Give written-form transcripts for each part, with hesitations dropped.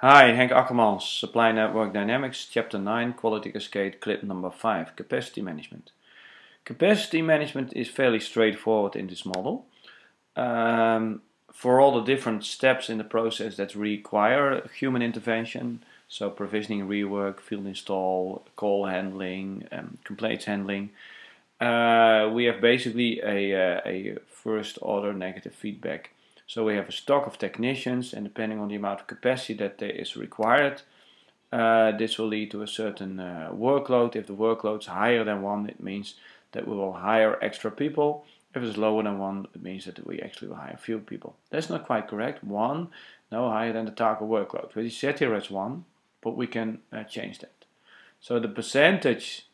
Hi, Henk Akkermans, Supply Network Dynamics, Chapter 9, Quality Cascade, clip number 5, Capacity Management. Capacity management is fairly straightforward in this model. For all the different steps in the process that require human intervention, so provisioning, rework, field install, call handling, complaints handling, we have basically a first order negative feedback. So we have a stock of technicians, and depending on the amount of capacity that is required, this will lead to a certain workload. If the workload is higher than 1, it means that we will hire extra people. If it's lower than 1, it means that we actually will hire few people. That's not quite correct. 1, no higher than the target workload. We set here as 1, but we can change that. So the percentage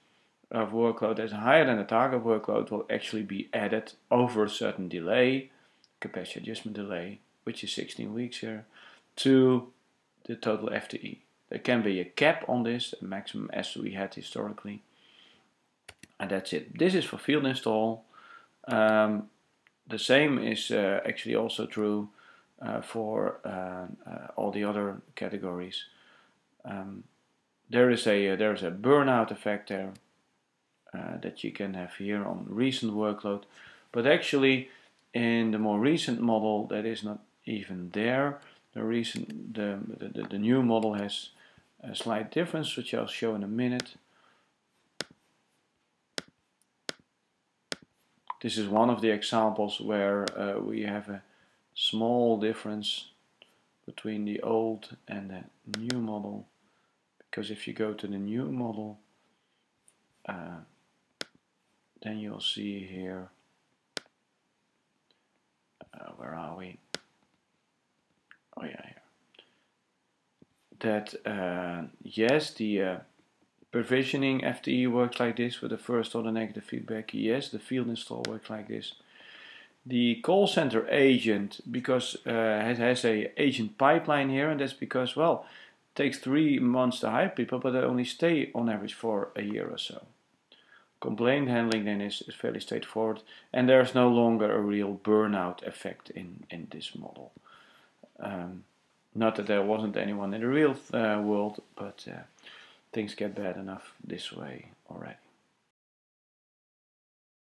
of workload that's higher than the target workload will actually be added over a certain delay, capacity adjustment delay, which is 16 weeks here, to the total FTE. There can be a cap on this, a maximum as we had historically, and that's it. This is for field install. The same is actually also true for all the other categories. There is a burnout effect there that you can have here on recent workload, but actually in the more recent model that is not even there. The new model has a slight difference, which I'll show in a minute. This is one of the examples where we have a small difference between the old and the new model, because if you go to the new model, then you'll see here, where are we? Oh yeah, here. That yes, the provisioning FTE works like this with the first order negative feedback. Yes, the field install works like this. The call center agent, because it has a agent pipeline here, and that's because, well, it takes 3 months to hire people, but they only stay on average for a year or so. Complaint handling then is fairly straightforward, and there's no longer a real burnout effect in this model. Not that there wasn't anyone in the real world, but things get bad enough this way already.